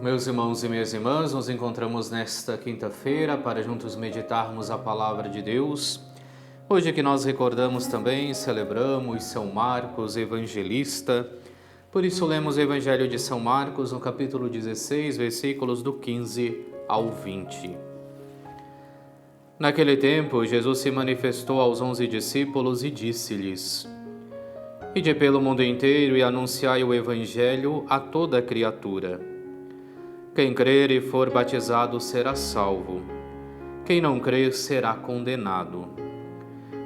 Meus irmãos e minhas irmãs, nos encontramos nesta quinta-feira para juntos meditarmos a palavra de Deus. Hoje que nós recordamos também, celebramos São Marcos, evangelista. Por isso lemos o Evangelho de São Marcos no capítulo 16, versículos do 15 ao 20. Naquele tempo, Jesus se manifestou aos 11 discípulos e disse-lhes: Ide pelo mundo inteiro e anunciai o Evangelho a toda criatura. Quem crer e for batizado será salvo. Quem não crer será condenado.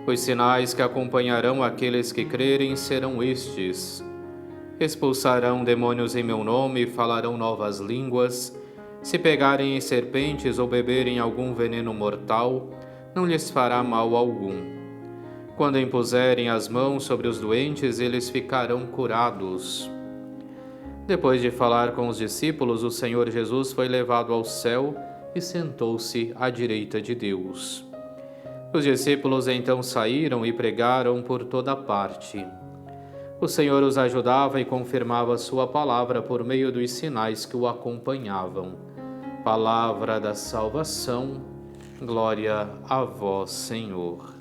Os sinais que acompanharão aqueles que crerem serão estes: expulsarão demônios em meu nome e falarão novas línguas. Se pegarem em serpentes ou beberem algum veneno mortal, não lhes fará mal algum. Quando impuserem as mãos sobre os doentes, eles ficarão curados. Depois de falar com os discípulos, o Senhor Jesus foi levado ao céu e sentou-se à direita de Deus. Os discípulos então saíram e pregaram por toda parte. O Senhor os ajudava e confirmava sua palavra por meio dos sinais que o acompanhavam. Palavra da salvação, glória a vós, Senhor.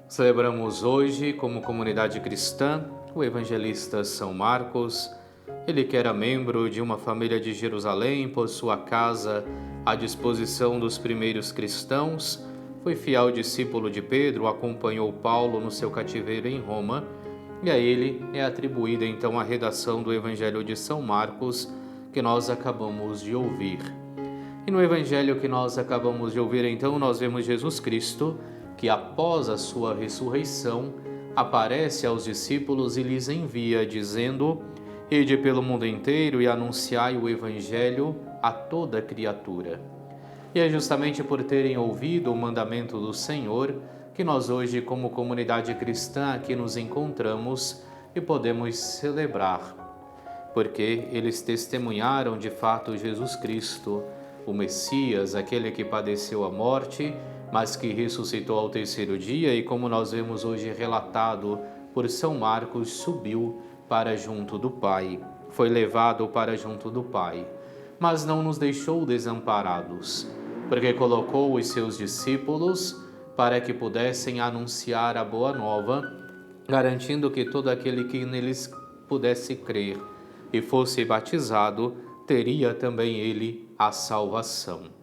Celebramos hoje, como comunidade cristã, o evangelista São Marcos. Ele que era membro de uma família de Jerusalém, pôs sua casa à disposição dos primeiros cristãos, foi fiel discípulo de Pedro, acompanhou Paulo no seu cativeiro em Roma, e a ele é atribuída então a redação do Evangelho de São Marcos, que nós acabamos de ouvir. E no Evangelho que nós acabamos de ouvir, então, nós vemos Jesus Cristo, que após a sua ressurreição, aparece aos discípulos e lhes envia, dizendo: Ide pelo mundo inteiro e anunciai o Evangelho a toda criatura. E é justamente por terem ouvido o mandamento do Senhor que nós hoje, como comunidade cristã, aqui nos encontramos e podemos celebrar, porque eles testemunharam de fato Jesus Cristo, o Messias, aquele que padeceu a morte, mas que ressuscitou ao terceiro dia e, como nós vemos hoje relatado por São Marcos, subiu para junto do Pai, foi levado para junto do Pai, mas não nos deixou desamparados, porque colocou os seus discípulos para que pudessem anunciar a boa nova, garantindo que todo aquele que neles pudesse crer e fosse batizado, teria também ele a salvação.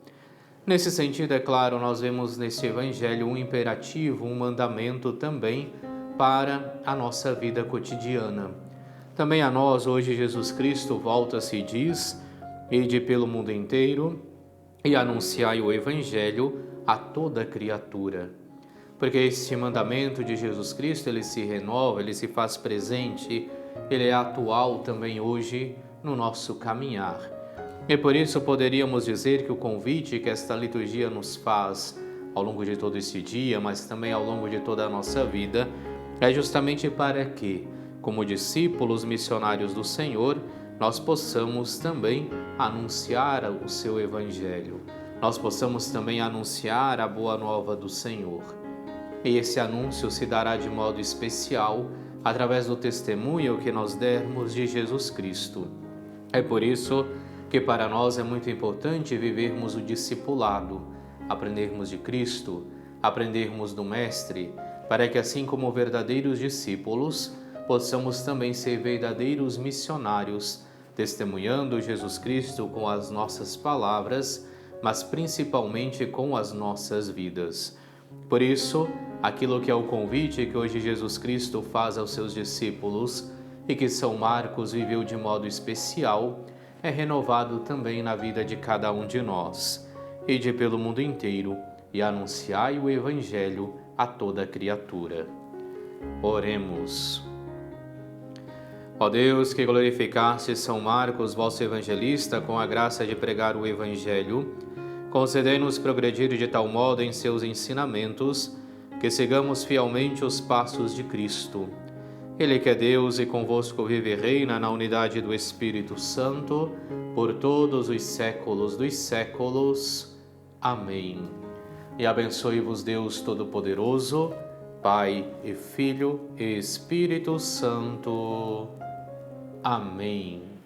Nesse sentido, é claro, nós vemos neste Evangelho um imperativo, um mandamento também para a nossa vida cotidiana. Também a nós, hoje, Jesus Cristo volta-se e diz: Ide pelo mundo inteiro e anunciai o Evangelho a toda criatura. Porque este mandamento de Jesus Cristo, ele se renova, ele se faz presente, ele é atual também hoje no nosso caminhar. E por isso poderíamos dizer que o convite que esta liturgia nos faz ao longo de todo este dia, mas também ao longo de toda a nossa vida, é justamente para que, como discípulos missionários do Senhor, nós possamos também anunciar o seu Evangelho, nós possamos também anunciar a boa nova do Senhor. E esse anúncio se dará de modo especial através do testemunho que nós dermos de Jesus Cristo. É por isso que para nós é muito importante vivermos o discipulado, aprendermos de Cristo, aprendermos do Mestre, para que assim como verdadeiros discípulos, possamos também ser verdadeiros missionários, testemunhando Jesus Cristo com as nossas palavras, mas principalmente com as nossas vidas. Por isso, aquilo que é o convite que hoje Jesus Cristo faz aos seus discípulos e que São Marcos viveu de modo especial, é renovado também na vida de cada um de nós. Ide pelo mundo inteiro e anunciai o Evangelho a toda criatura. Oremos. Ó Deus, que glorificaste São Marcos, vosso evangelista, com a graça de pregar o Evangelho, concedei-nos progredir de tal modo em seus ensinamentos, que sigamos fielmente os passos de Cristo. Ele que é Deus e convosco vive e reina na unidade do Espírito Santo, por todos os séculos dos séculos. Amém. E abençoe-vos Deus Todo-Poderoso, Pai e Filho e Espírito Santo. Amém.